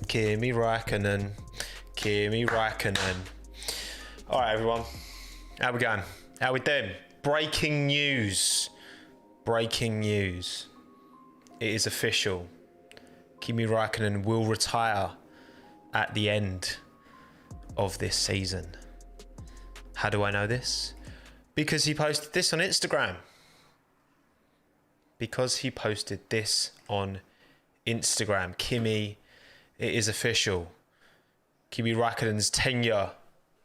Kimi Raikkonen. Kimi Raikkonen. All right, everyone. How we going? How we doing? Breaking news. Breaking news. It is official. Kimi Raikkonen will retire at the end of this season. How do I know this? Because he posted this on Instagram. Kimi, it is official. Kimi Raikkonen's tenure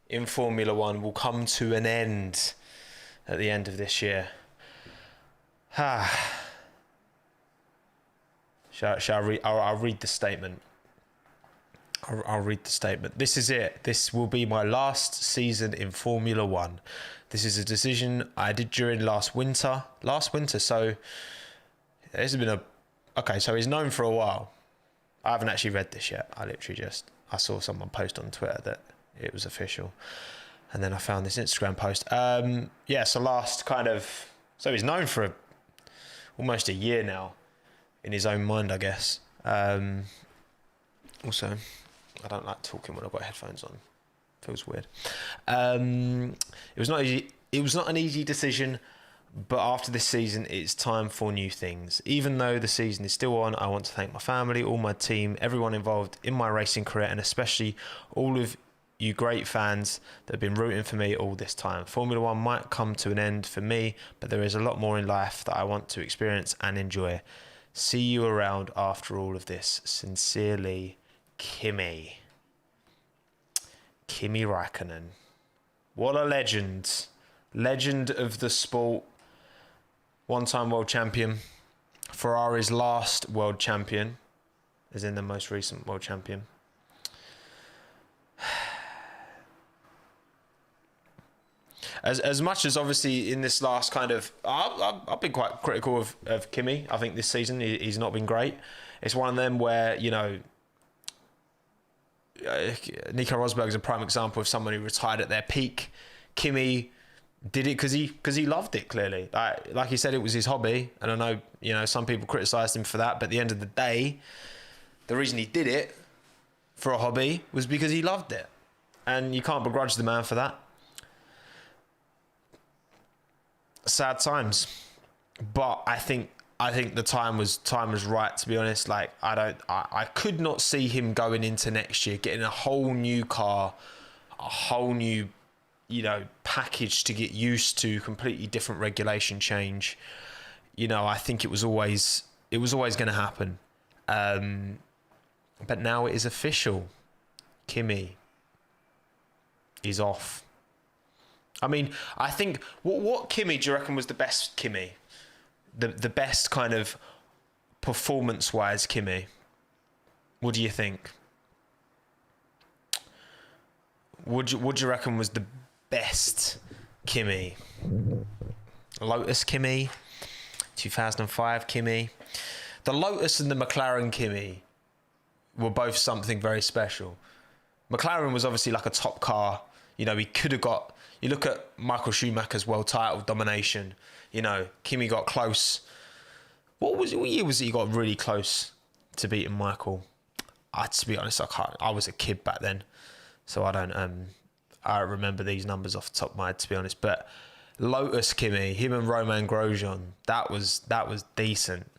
in Formula One will come to an end at the end of this year. Shall I read? I'll read the statement. I'll read the statement. This is it. This will be my last season in Formula One. This is a decision I did during last winter. So this has been okay, so he's known for a while. I haven't actually read this yet. I saw someone post on Twitter that it was official. And then I found this Instagram post. So he's known for almost a year now in his own mind, I guess. Also, I don't like talking when I've got headphones on. Feels weird. It was not easy. It was not an easy decision, but after this season, it's time for new things. Even though the season is still on, I want to thank my family, all my team, everyone involved in my racing career, and especially all of you great fans that have been rooting for me all this time. Formula One might come to an end for me, but there is a lot more in life that I want to experience and enjoy. See you around after all of this. Sincerely, Kimi. Kimi Raikkonen. What a legend. Legend of the sport. One-time world champion. Ferrari's last world champion, as in the most recent world champion. As much as obviously in this last kind of... I've been quite critical of Kimi. I think this season he's not been great. It's one of them where, you know... Nico Rosberg is a prime example of someone who retired at their peak. Kimi did it because he loved it, clearly. Like he said, it was his hobby. And I know, you know, some people criticised him for that. But at the end of the day, the reason he did it for a hobby was because he loved it. And you can't begrudge the man for that. Sad times. But I think the time was right, to be honest. Like I could not see him going into next year getting a whole new car, a whole new, you know, package to get used to, completely different regulation change. You know, I think it was always going to happen. But now it is official. Kimi is off. I mean, I think what Kimi do you reckon was the best Kimi? The best kind of performance-wise Kimi? What do you think? What do you reckon was the best Kimi? Lotus Kimi? 2005 Kimi? The Lotus and the McLaren Kimi were both something very special. McLaren was obviously like a top car. You know, he could have got... You look at Michael Schumacher's world title domination. You know, Kimi got close. What year was it he got really close to beating Michael? To be honest, I was a kid back then, so I don't remember these numbers off the top of my head, to be honest. But Lotus Kimi, him and Romain Grosjean, that was decent.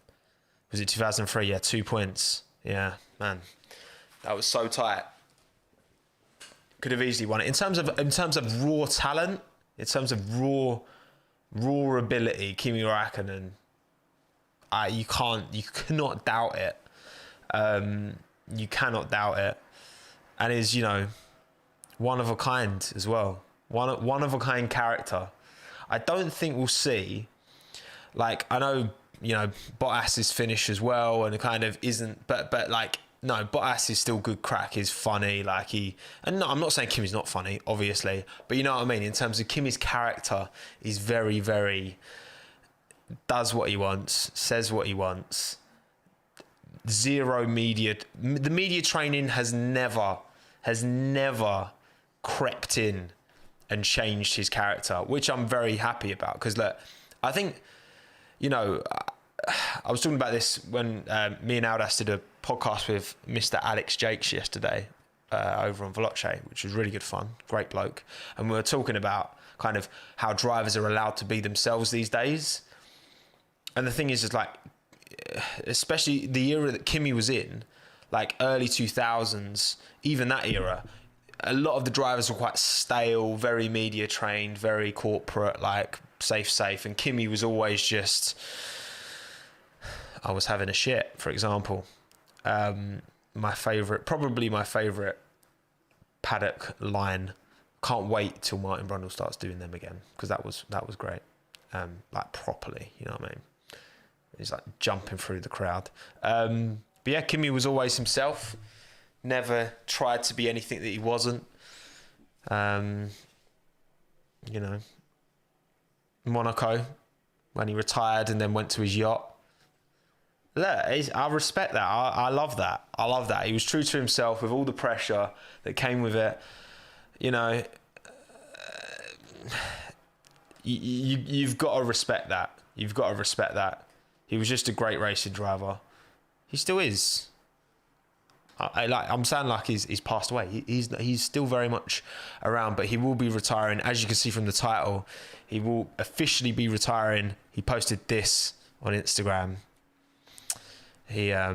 Was it 2003? Yeah, 2 points. Yeah, man, that was so tight. Could have easily won it. In terms of raw talent, in terms of raw ability, Kimi Raikkonen, you cannot doubt it. You cannot doubt it, and is, you know, one of a kind as well. One of a kind character. I don't think we'll see. Like, I know, you know, Bottas's finish as well, and it kind of isn't, but like. No, Bottas is still good crack. He's funny. And no, I'm not saying Kimi's not funny, obviously, but you know what I mean. In terms of Kimi's character, he's very, very does what he wants, says what he wants. Zero media. The media training has never crept in and changed his character, which I'm very happy about. Because look, I think, you know, I was talking about this when me and Aldas did a podcast with Mr. Alex Jakes yesterday over on Veloce, which was really good fun. Great bloke. And we were talking about kind of how drivers are allowed to be themselves these days. And the thing is like, especially the era that Kimi was in, like early 2000s, even that era, a lot of the drivers were quite stale, very media trained, very corporate, like safe. And Kimi was always just, I was having a shit, for example. Probably my favourite paddock line. Can't wait till Martin Brundle starts doing them again, because that was great. Like properly, you know what I mean? He's like jumping through the crowd. But yeah, Kimi was always himself. Never tried to be anything that he wasn't. You know, Monaco, when he retired and then went to his yacht. Look, I respect that. I love that. I love that. He was true to himself with all the pressure that came with it. You know, you've got to respect that. You've got to respect that. He was just a great racing driver. He still is. I'm saying like he's passed away. He's still very much around, but he will be retiring. As you can see from the title, he will officially be retiring. He posted this on Instagram. He'll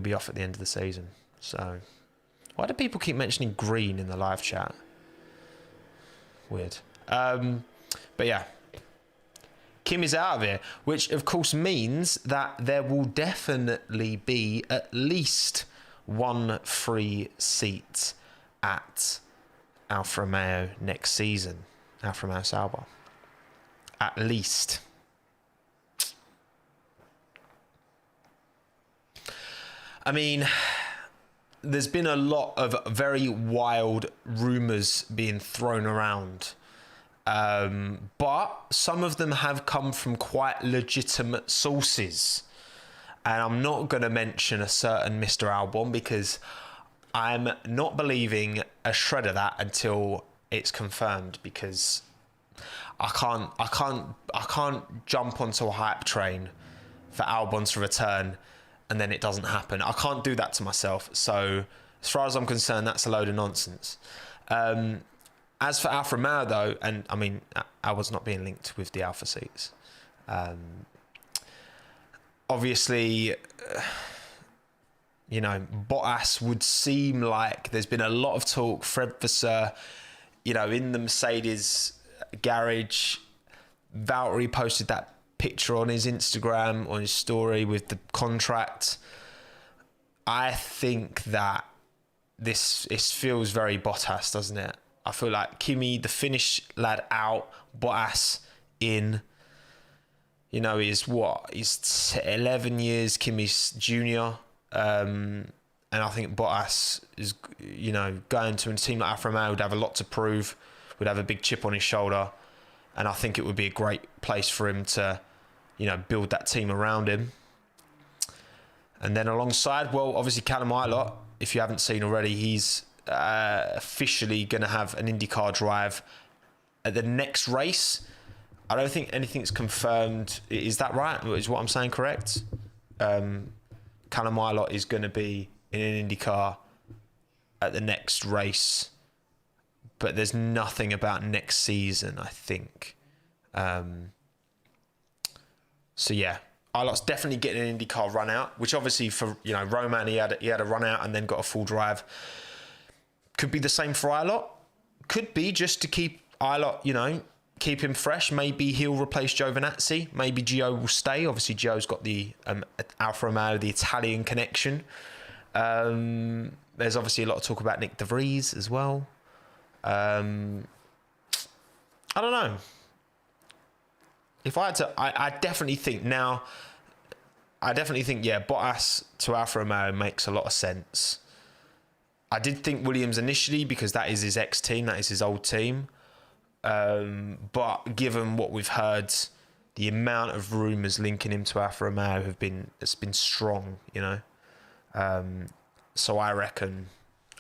be off at the end of the season. So, why do people keep mentioning green in the live chat? Weird. But yeah, Kim is out of here, which of course means that there will definitely be at least one free seat at Alfa Romeo next season. Alfa Romeo Sauber. At least. I mean, there's been a lot of very wild rumours being thrown around. But some of them have come from quite legitimate sources. And I'm not going to mention a certain Mr. Albon because I'm not believing a shred of that until it's confirmed, because I can't jump onto a hype train for Albon to return and then it doesn't happen. I can't do that to myself. So as far as I'm concerned, that's a load of nonsense. As for Alfa Romeo though, and I mean, I was not being linked with the Alfa seats. Obviously, you know, Bottas would seem like there's been a lot of talk. Fred Vasseur, you know, in the Mercedes garage, Valtteri posted that picture on his Instagram, on his story with the contract. I think that this feels very Bottas, doesn't it? I feel like Kimi, the Finnish lad, out, Bottas in. You know, he's 11 years Kimi's junior. And I think Bottas is, you know, going to a team like Alfa Romeo would have a lot to prove, would have a big chip on his shoulder. And I think it would be a great place for him to, you know, build that team around him. And then alongside, well, obviously Callum Ilott, if you haven't seen already, he's officially going to have an IndyCar drive at the next race. I don't think anything's confirmed. Is that right? Is what I'm saying correct? Callum Ilott is going to be in an IndyCar at the next race, but there's nothing about next season, I think. So yeah, Ilott's definitely getting an IndyCar run out, which obviously for, you know, Roman, he had a run out and then got a full drive. Could be the same for Ilott. Could be just to keep Ilott, you know, keep him fresh. Maybe he'll replace Giovinazzi. Maybe Gio will stay. Obviously, Gio's got the Alfa Romeo, the Italian connection. There's obviously a lot of talk about Nick De Vries as well. I don't know. If I had to, I definitely think now. I definitely think, yeah, Bottas to Alfa Romeo makes a lot of sense. I did think Williams initially because that is his ex-team, that is his old team. But given what we've heard, the amount of rumours linking him to Alfa Romeo has been strong, you know. So I reckon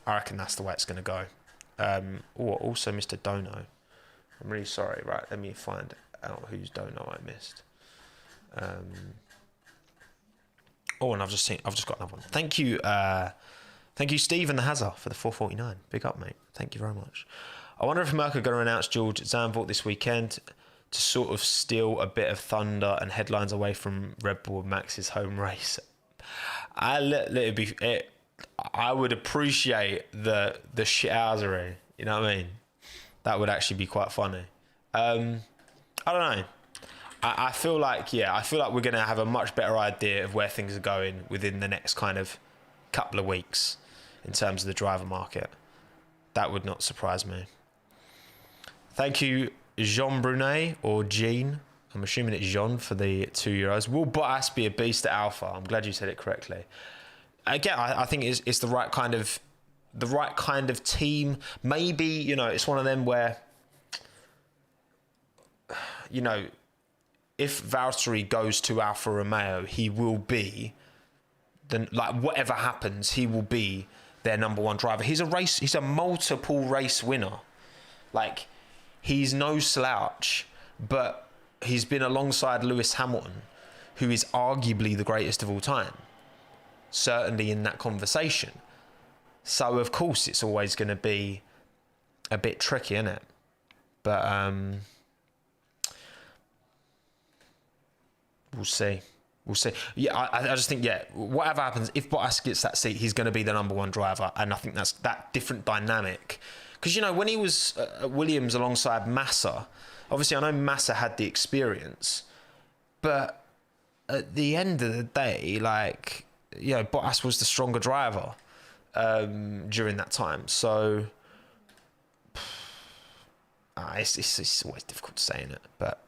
that's the way it's going to go. Also Mr. Dono. I'm really sorry. Right, let me find out whose Dono I missed. Oh, and I've just got another one. Thank you, Steve and the Hazard for the 449. Big up, mate. Thank you very much. I wonder if Merc are going to announce George Zandvoort this weekend to sort of steal a bit of thunder and headlines away from Red Bull Max's home race. I would appreciate the shithousery. You know what I mean? That would actually be quite funny. I don't know. I feel like we're going to have a much better idea of where things are going within the next kind of couple of weeks in terms of the driver market. That would not surprise me. Thank you, Jean Brunet, or Jean. I'm assuming it's Jean for the €2. Will Bottas be a beast at Alpha? I'm glad you said it correctly. Again, I think it's the right kind of team. Maybe, it's one of them where, if Valtteri goes to Alfa Romeo, he will be whatever happens, he will be their number one driver. He's a multiple race winner. He's no slouch, but he's been alongside Lewis Hamilton, who is arguably the greatest of all time. Certainly in that conversation. So of course it's always going to be a bit tricky, isn't it? But we'll see. Yeah, I just think, whatever happens, if Bottas gets that seat, he's going to be the number one driver. And I think that's that different dynamic. Because, when he was at Williams alongside Massa, obviously I know Massa had the experience, but at the end of the day, Bottas was the stronger driver during that time. So it's always difficult to say, innit? But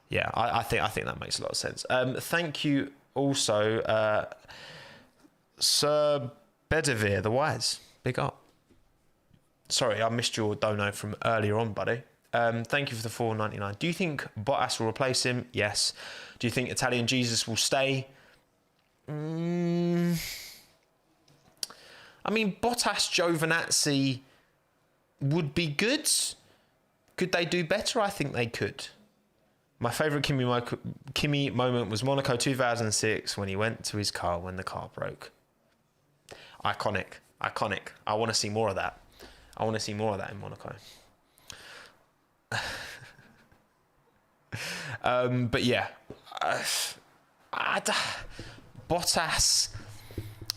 yeah, I think that makes a lot of sense. Thank you also, Sir Bedivere the Wise. Big up. Sorry, I missed your dono from earlier on, buddy. Thank you for the $4.99. Do you think Bottas will replace him? Yes. Do you think Italian Jesus will stay? I mean, Bottas, Giovinazzi would be good. Could they do better? I think they could. My favourite Kimi moment was Monaco 2006 when he went to his car when the car broke. Iconic. I want to see more of that. I want to see more of that in Monaco. But yeah. Bottas.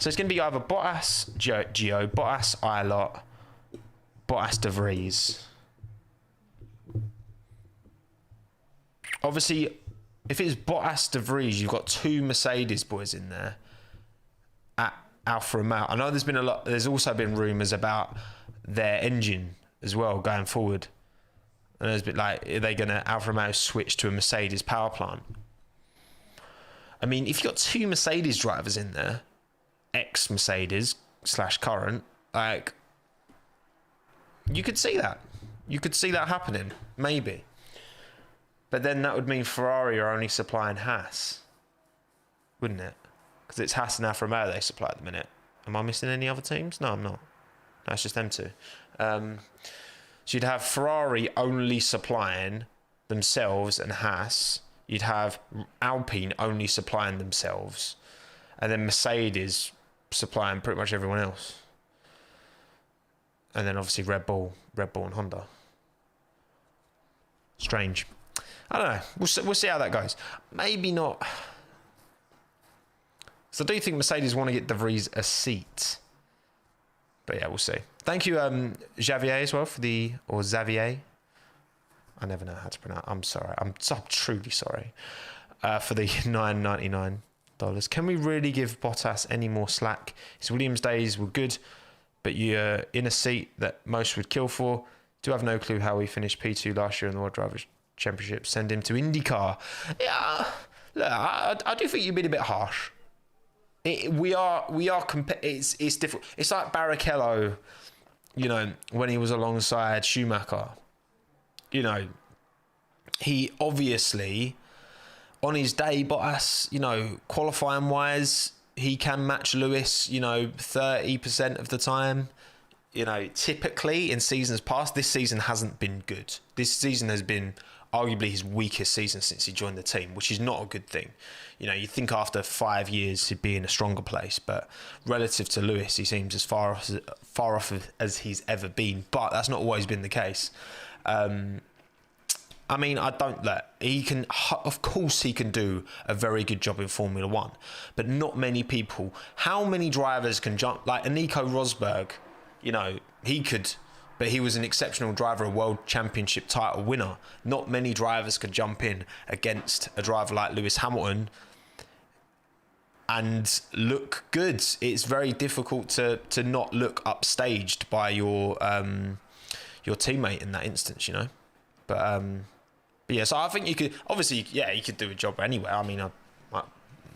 So it's going to be either Bottas, Gio, Bottas, Ilott, Bottas De Vries. Obviously, if it's Bottas De Vries, you've got two Mercedes boys in there at Alfa Romeo. I know there's also been rumours about their engine as well going forward. And there's been are they going to Alfa Romeo switch to a Mercedes power plant? I mean, if you've got two Mercedes drivers in there, ex-Mercedes / current, you could see that. You could see that happening, maybe. But then that would mean Ferrari are only supplying Haas, wouldn't it? Because it's Haas and Alfa Romeo they supply at the minute. Am I missing any other teams? No, I'm not. No, it's just them two. So you'd have Ferrari only supplying themselves and Haas. You'd have Alpine only supplying themselves. And then Mercedes supplying pretty much everyone else. And then obviously Red Bull and Honda. Strange. I don't know. We'll see how that goes. Maybe not. So I do think Mercedes want to get De Vries a seat. But yeah, we'll see. Thank you, Xavier, as well, or Xavier. I never know how to pronounce it. I'm sorry. I'm truly sorry. For the $9.99. Can we really give Bottas any more slack? His Williams days were good, but you're in a seat that most would kill for. Do have no clue how he finished P2 last year in the World Drivers' Championship. Send him to IndyCar. Yeah, look, I do think you've been a bit harsh. It's different. It's like Barrichello, when he was alongside Schumacher. He obviously, on his day, Bottas, qualifying wise, he can match Lewis, 30% of the time. Typically in seasons past, this season hasn't been good. This season has been arguably his weakest season since he joined the team, which is not a good thing. You know, you think after 5 years he'd be in a stronger place, but relative to Lewis, he seems as far off as he's ever been. But that's not always been the case. I mean, he can, of course he can do a very good job in Formula One, but not many people. How many drivers can jump, like Nico Rosberg, you know, he could, but he was an exceptional driver, a world championship title winner. Not many drivers can jump in against a driver like Lewis Hamilton and look good. It's very difficult to not look upstaged by your teammate in that instance, you know. But yeah, so I think you could, obviously, yeah, you could do a job anywhere. I mean, I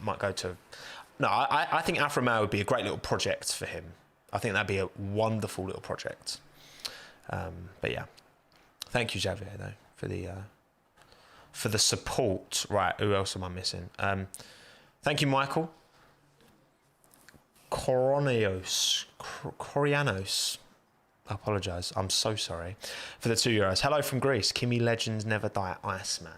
might go to, no, I think Alfa Romeo would be a great little project for him. I think that'd be a wonderful little project. But yeah, thank you, Javier, though, for the support. Right, who else am I missing? Thank you, Michael. Corianos. I apologise. I'm so sorry for the €2. Hello from Greece. Kimi Legends Never Die Iceman.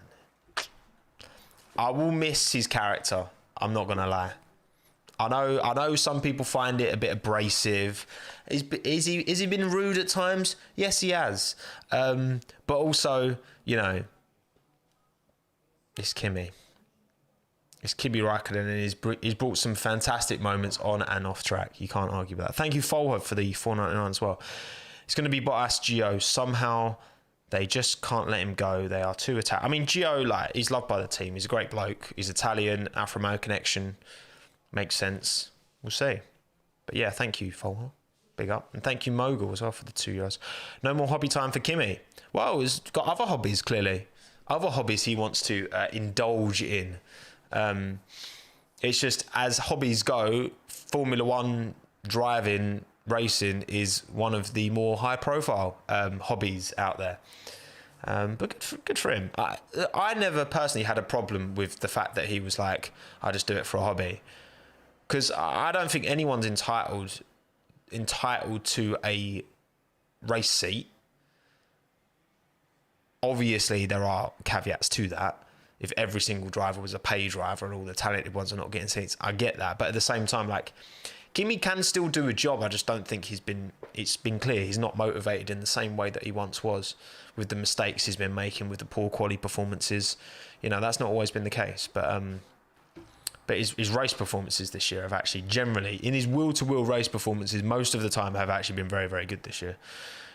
I will miss his character. I'm not gonna lie. I know some people find it a bit abrasive. Is he been rude at times? Yes, he has. But also, you know, it's Kimi. It's Kimi Raikkonen, and he's brought some fantastic moments on and off track. You can't argue with that. Thank you, Folha, for the $4.99 as well. It's going to be Bottas, Gio. Somehow they just can't let him go. They are too attacked. I mean, Gio, like, he's loved by the team. He's a great bloke. He's Italian, Alfa Romeo connection. Makes sense. We'll see. But yeah, thank you, Folha. Big up. And thank you, Mogul, as well, for the €2. No more hobby time for Kimi. Well, he's got other hobbies, clearly. Other hobbies he wants to indulge in. It's just, as hobbies go, Formula One driving, racing is one of the more high profile hobbies out there. But good for him. I never personally had a problem with the fact that he was like, I just do it for a hobby. Because I don't think anyone's entitled to a race seat. Obviously, there are caveats to that. If every single driver was a pay driver and all the talented ones are not getting seats, I get that. But at the same time, like, Kimi can still do a job. I just don't think it's been clear. He's not motivated in the same way that he once was, with the mistakes he's been making, with the poor quality performances. You know, that's not always been the case. But his race performances this year have actually generally, in his wheel-to-wheel race performances, most of the time have actually been very, very good this year.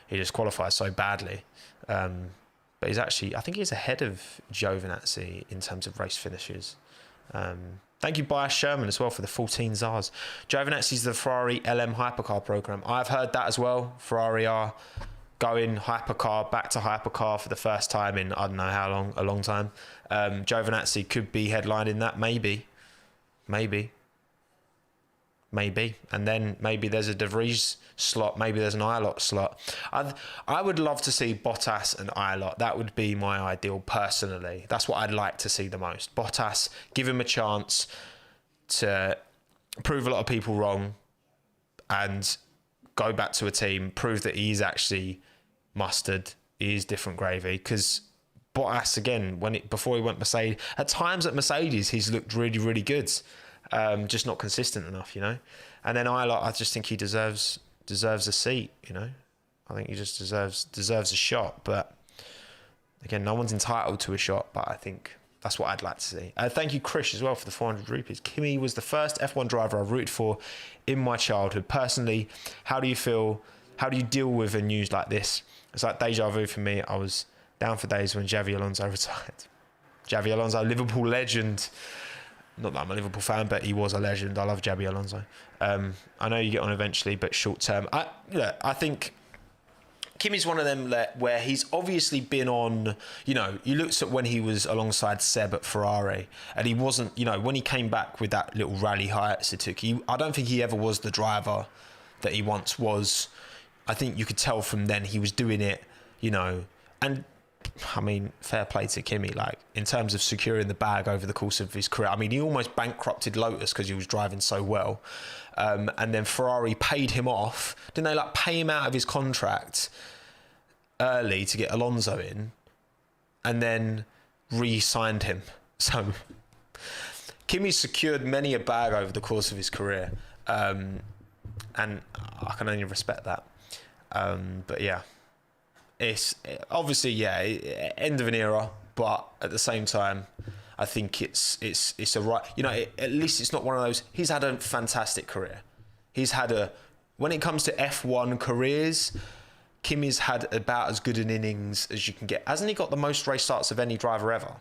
He just qualifies so badly. But he's actually, I think he's ahead of Giovinazzi in terms of race finishes. Thank you, Bias Sherman, as well, for the 14 Zars. Giovinazzi's the Ferrari LM hypercar program. I've heard that as well. Ferrari are going hypercar, back to hypercar for the first time in, I don't know how long, a long time. Giovinazzi could be headlining that, maybe. And then maybe there's a De Vries slot, maybe there's an Ilott slot. I would love to see Bottas and Ilott. That would be my ideal personally. That's what I'd like to see the most. Bottas, give him a chance to prove a lot of people wrong and go back to a team, prove that he's actually mustard, he is different gravy. Because Bottas, again, before he went Mercedes, at times at Mercedes, he's looked really, really good. Just not consistent enough, you know. And then I just think he deserves a seat, you know. I think he just deserves a shot. But again, no one's entitled to a shot. But I think that's what I'd like to see. Thank you, Krish, as well, for the 400 rupees. Kimi was the first F1 driver I rooted for in my childhood. Personally, how do you feel? How do you deal with a news like this? It's like deja vu for me. I was down for days when Xavi Alonso retired. Xavi Alonso, Liverpool legend. Not that I'm a Liverpool fan, but he was a legend. I love Xabi Alonso. I know you get on eventually, but short term. I think Kimi's one of them where he's obviously been on, you know, you looked at when he was alongside Seb at Ferrari, and he wasn't, you know, when he came back with that little rally hiatus it took, I don't think he ever was the driver that he once was. I think you could tell from then he was doing it, you know, and I mean, fair play to Kimi, like, in terms of securing the bag over the course of his career. I mean, he almost bankrupted Lotus because he was driving so well. And then Ferrari paid him off. Didn't they, like, pay him out of his contract early to get Alonso in? and then re-signed him. So Kimi secured many a bag over the course of his career, and I can only respect that. But yeah, it's obviously end of an era, but at the same time, I think it's a right. At least it's not one of those. He's had a fantastic career. When it comes to F1 careers, Kimi's had about as good an innings as you can get. Hasn't he got the most race starts of any driver ever?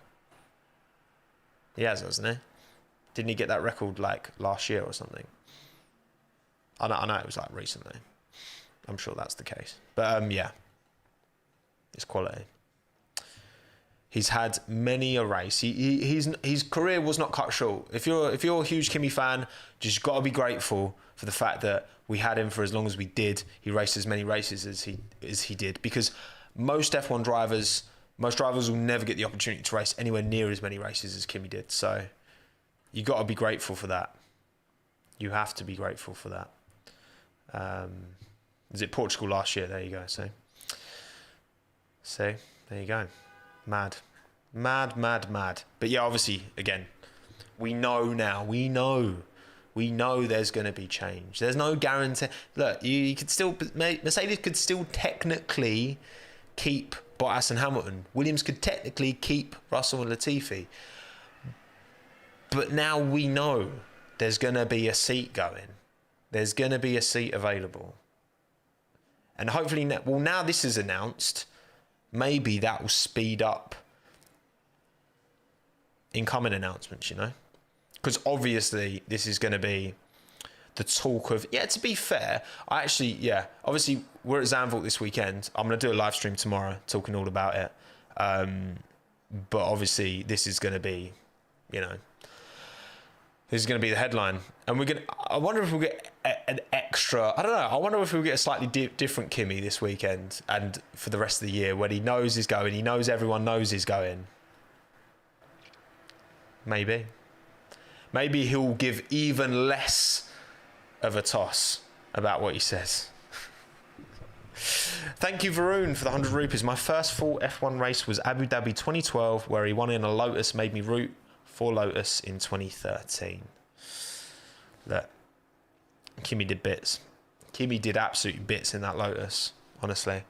He has, hasn't he? Didn't he get that record like last year or something? I know it was like recently. I'm sure that's the case. But yeah, it's quality. He's had many a race. His career was not cut short. If you're a huge Kimi fan, just got to be grateful for the fact that we had him for as long as we did. He raced as many races as he did, because most drivers will never get the opportunity to race anywhere near as many races as Kimi did. So you got to be grateful for that. You have to be grateful for that. Was it Portugal last year? There you go. So there you go. Mad. But yeah, obviously, again, we know now. We know there's going to be change. There's no guarantee. Look, you could still, Mercedes could still technically keep Bottas and Hamilton. Williams could technically keep Russell and Latifi. But now we know there's going to be a seat going. There's going to be a seat available. And hopefully, now this is announced, maybe that will speed up incoming announcements, because obviously this is going to be the talk of, to be fair, obviously we're at Zandvoort this weekend. I'm going to do a live stream tomorrow talking all about it. But obviously this is going to be, this is going to be the headline. And I wonder if we'll get an extra, I don't know, I wonder if we'll get a slightly different Kimi this weekend and for the rest of the year, when he knows he's going, he knows everyone knows he's going. Maybe he'll give even less of a toss about what he says. Thank you, Varun, for the 100 rupees. My first full F1 race was Abu Dhabi 2012, where he won in a Lotus, made me root for Lotus in 2013. Look, Kimi did bits. Kimi did absolute bits in that Lotus, honestly.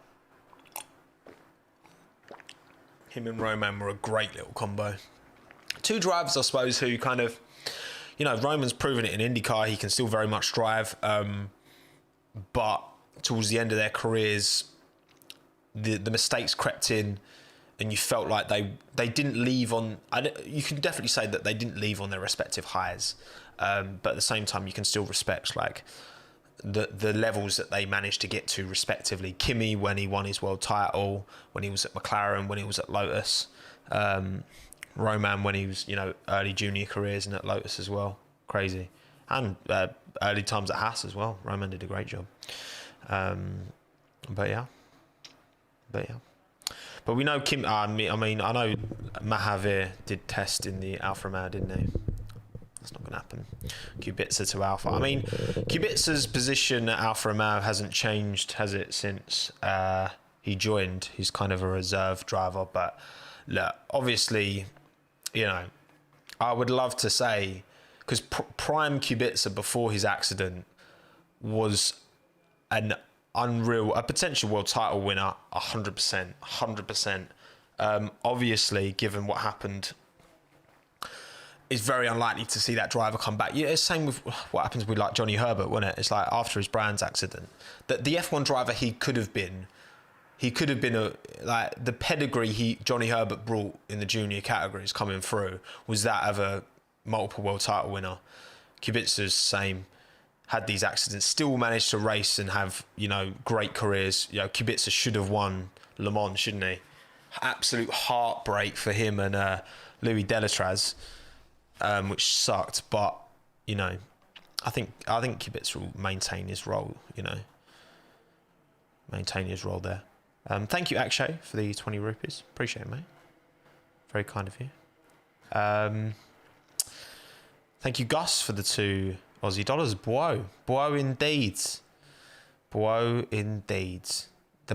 Him and Roman were a great little combo. Two drivers, I suppose, who kind of, Roman's proven it in IndyCar. He can still very much drive. But towards the end of their careers, the mistakes crept in, and you felt like they didn't leave on. You can definitely say that they didn't leave on their respective highs. But at the same time, you can still respect like the levels that they managed to get to respectively. Kimi, when he won his world title, when he was at McLaren, when he was at Lotus. Roman, when he was, early junior careers and at Lotus as well. Crazy. And early times at Haas as well. Roman did a great job. But yeah. But we know Kim, I know Mahavir did test in the Alfa Romeo, didn't he? That's not going to happen. Kubica to Alfa. Kubica's position at Alfa Romeo hasn't changed, has it, since he joined? He's kind of a reserve driver. But look, obviously, I would love to say, because prime Kubica before his accident was a potential world title winner, 100%. Obviously, given what happened, it's very unlikely to see that driver come back. It's the same with what happens with like Johnny Herbert, wasn't it? It's like after his Brands accident, that the F1 driver he could have been the pedigree Johnny Herbert brought in the junior categories coming through was that of a multiple world title winner. Kubica's same, had these accidents, still managed to race and have, great careers. Kubica should have won Le Mans, shouldn't he? Absolute heartbreak for him and Louis Delatraz, which sucked. But, I think Kubica will maintain his role, maintain his role there. Thank you, Akshay, for the 20 rupees. Appreciate it, mate. Very kind of you. Thank you, Gus, for the 2 Aussie dollars. Boy indeed. The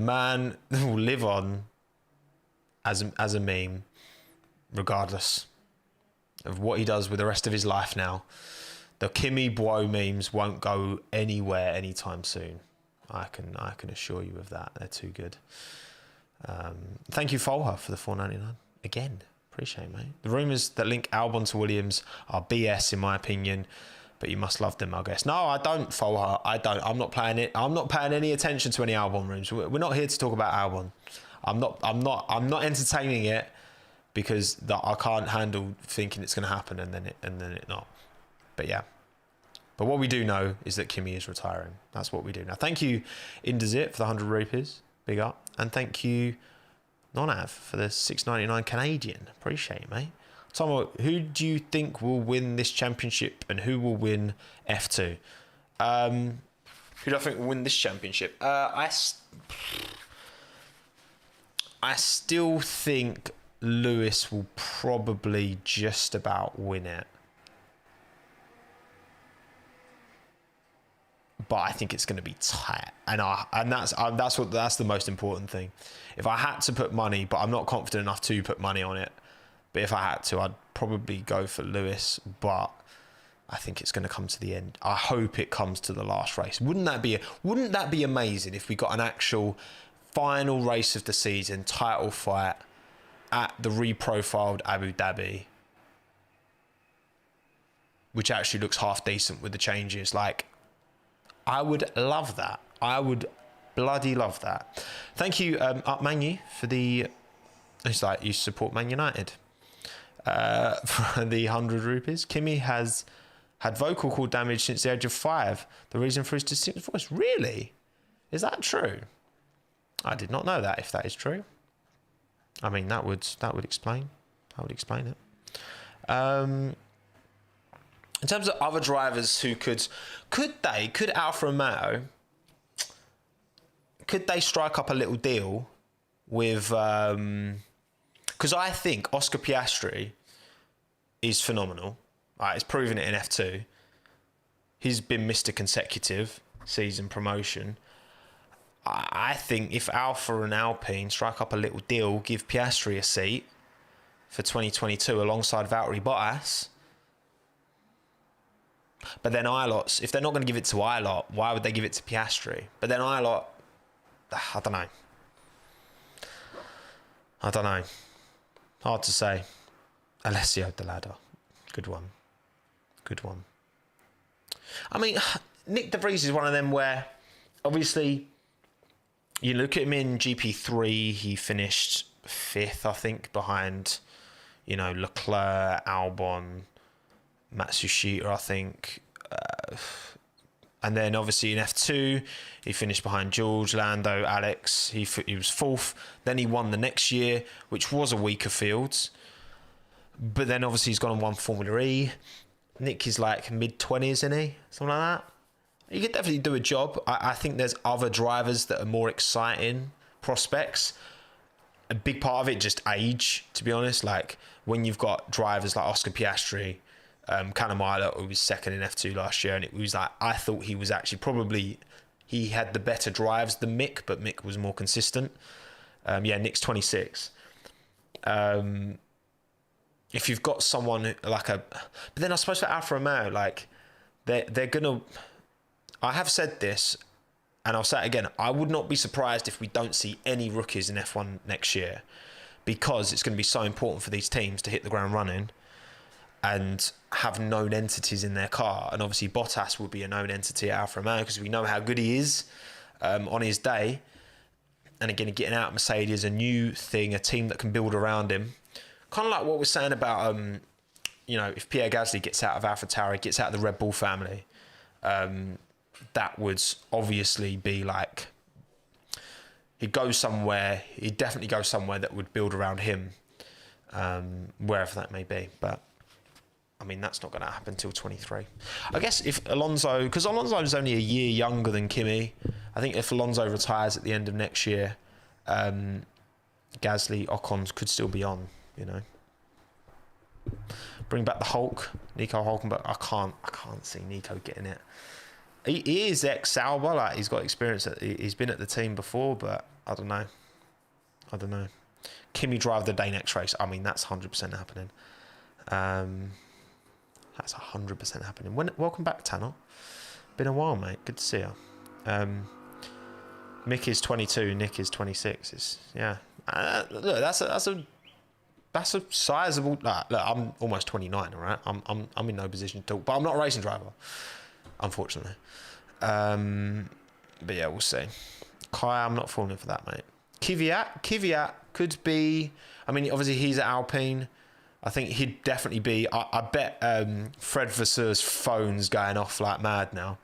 man will live on as a meme, regardless of what he does with the rest of his life now. The Kimi Bro memes won't go anywhere anytime soon. I can assure you of that. They're too good. Thank you, Folha, for the $4.99 again. Appreciate it, mate. The rumours that link Albon to Williams are BS in my opinion, but you must love them, I guess. No, I don't, Folha. I don't. I'm not playing it. I'm not paying any attention to any Albon rumours. We're not here to talk about Albon. I'm not entertaining it because I can't handle thinking it's going to happen and then it not. But yeah. But what we do know is that Kimi is retiring. That's what we do now. Thank you, Indazit, for the 100 rupees. Big up. And thank you, Nonav, for the $6.99 Canadian. Appreciate it, mate. Tommo, who do you think will win this championship and who will win F2? Who do I think will win this championship? I still think Lewis will probably just about win it. But I think it's going to be tight, and that's the most important thing. If I had to put money, but I'm not confident enough to put money on it. But if I had to, I'd probably go for Lewis. But I think it's going to come to the end. I hope it comes to the last race. Wouldn't that be amazing if we got an actual final race of the season title fight at the reprofiled Abu Dhabi, which actually looks half decent with the changes? Like, I would love that. I would bloody love that. Thank you, Up Manu, for the... It's like you support Man United. For the 100 rupees. Kimi has had vocal cord damage since the age of 5. The reason for his distinct voice. Really? Is that true? I did not know that, if that is true. I mean, that would explain. That would explain it. In terms of other drivers who could Alfa Romeo, could they strike up a little deal with, because I think Oscar Piastri is phenomenal. Right, he's proven it in F2. He's been Mr. Consecutive season promotion. I think if Alfa and Alpine strike up a little deal, give Piastri a seat for 2022 alongside Valtteri Bottas. But then Ilot's, if they're not going to give it to Ilot, why would they give it to Piastri? But then Ilot, I don't know. Hard to say. Alessio De Ladder. Good one. I mean, Nick De Vries is one of them where, obviously, you look at him in GP3, he finished 5th, I think, behind, Leclerc, Albon, Matsushita, I think. And then obviously in F2, he finished behind George, Lando, Alex. He was 4th. Then he won the next year, which was a weaker field. But then obviously he's gone and won Formula E. Nick is like mid-20s, isn't he? Something like that. He could definitely do a job. I think there's other drivers that are more exciting prospects. A big part of it, just age, to be honest. Like when you've got drivers like Oscar Piastri, Callum Ilott, who was 2nd in F2 last year, and it was like, I thought he was actually probably, he had the better drives than Mick, but Mick was more consistent. Nick's 26. If you've got someone like but then I suppose for Alfa Romeo, like they're gonna, I have said this, and I'll say it again, I would not be surprised if we don't see any rookies in F1 next year, because it's going to be so important for these teams to hit the ground running and have known entities in their car. And obviously Bottas will be a known entity at Alfa Romeo because we know how good he is on his day. And again, getting out Mercedes, a new thing, a team that can build around him. Kind of like what we're saying about, if Pierre Gasly gets out of AlphaTauri, gets out of the Red Bull family, that would obviously be like, he'd definitely go somewhere that would build around him, wherever that may be. But I mean, that's not going to happen till 23. I guess if Alonso, because Alonso is only a year younger than Kimi, I think if Alonso retires at the end of next year, Gasly, Ocon could still be on, Bring back the Hulk, Nico Hulkenberg. I can't see Nico getting it. He is ex-Sauber, like he's got experience. He's been at the team before, but I don't know. Kimi drive the day next race. I mean, that's 100% happening. That's 100% happening. Welcome back, Tanner. Been a while, mate. Good to see you. Mick is 22. Nick is 26. Look, that's a sizable. Look, I'm almost 29. All right. I'm in no position to talk, but I'm not a racing driver, unfortunately. But yeah, we'll see. Kai, I'm not falling for that, mate. Kvyat could be. I mean, obviously he's at Alpine. I think he'd definitely be. I bet Fred Vasseur's phone's going off like mad now.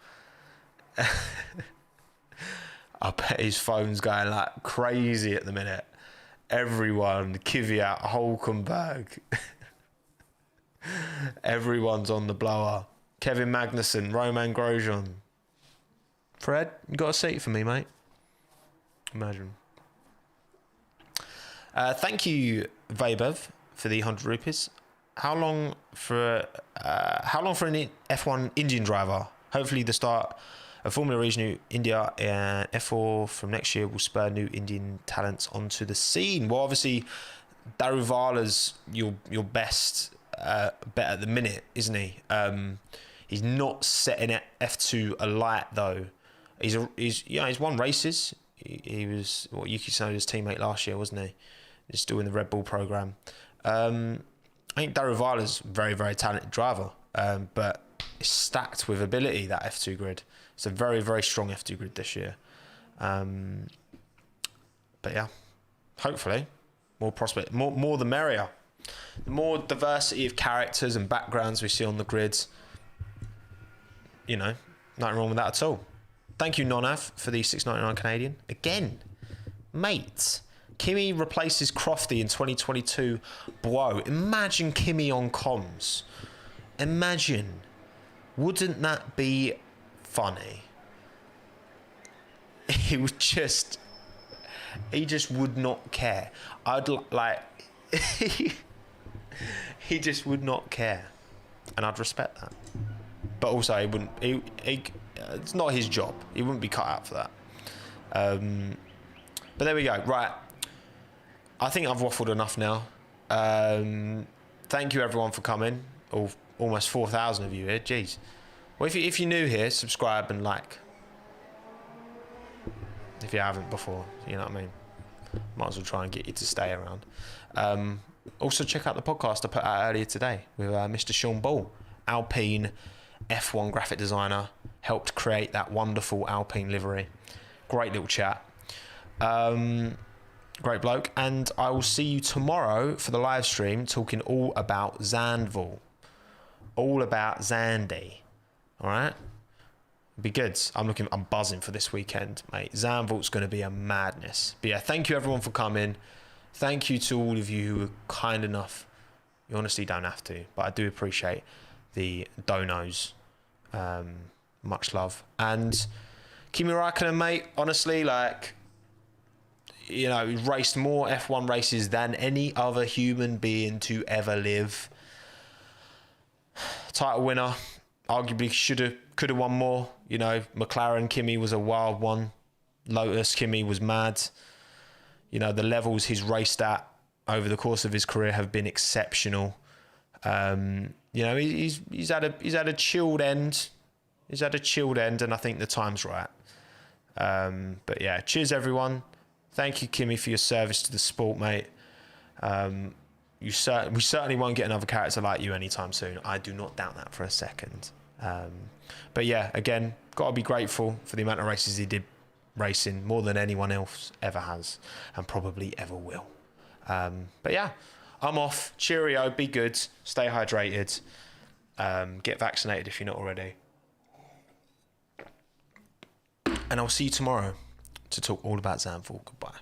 I bet his phone's going like crazy at the minute. Everyone, Kvyat, Hulkenberg. Everyone's on the blower. Kevin Magnussen, Roman Grosjean. Fred, you got a seat for me, mate? Imagine. Thank you, Vabev, for the 100 rupees. How long for an F1 Indian driver? Hopefully the start of Formula Regional India and F4 from next year will spur new Indian talents onto the scene. Well, obviously, Daruvala's your best bet at the minute, isn't he? He's not setting F2 alight though. He's won races. He was Yuki Tsunoda's teammate last year, wasn't he? He's still in the Red Bull program. I think Daruvala's a very, very talented driver, but it's stacked with ability, that F2 grid. It's a very, very strong F2 grid this year. But yeah, hopefully more prospect, more the merrier. The more diversity of characters and backgrounds we see on the grids, nothing wrong with that at all. Thank you, Nonav, for the $6.99 Canadian. Again, mate. Kimi replaces Crofty in 2022. Whoa, imagine Kimi on comms. Imagine. Wouldn't that be funny? He just would not care. He just would not care. And I'd respect that. But also, he wouldn't, it's not his job. He wouldn't be cut out for that. But there we go. Right. I think I've waffled enough now. Thank you everyone for coming. Almost 4,000 of you here. Jeez. Well, if you're new here, subscribe and like. If you haven't before, you know what I mean. Might as well try and get you to stay around. Also check out the podcast I put out earlier today with Mr. Sean Ball, Alpine F1 graphic designer, helped create that wonderful Alpine livery. Great little chat. Great bloke. And I will see you tomorrow for the live stream talking all about Zandvoort. All about Zandy. All right? It'll be good. I'm buzzing for this weekend, mate. Zandvoort's going to be a madness. But yeah, thank you everyone for coming. Thank you to all of you who were kind enough. You honestly don't have to, but I do appreciate the donos. Much love. And Kimi Raikkonen, mate, honestly, he raced more F1 races than any other human being to ever live. Title winner. Arguably could have won more. McLaren Kimi was a wild one. Lotus Kimi was mad. The levels he's raced at over the course of his career have been exceptional. He's had a chilled end. He's had a chilled end, and I think the time's right. But yeah, cheers everyone. Thank you, Kimi, for your service to the sport, mate. We certainly won't get another character like you anytime soon. I do not doubt that for a second. But yeah, again, got to be grateful for the amount of races he did racing, more than anyone else ever has and probably ever will. But yeah, I'm off. Cheerio, be good, stay hydrated, get vaccinated if you're not already. And I'll see you tomorrow to talk all about Zandvoort. Goodbye.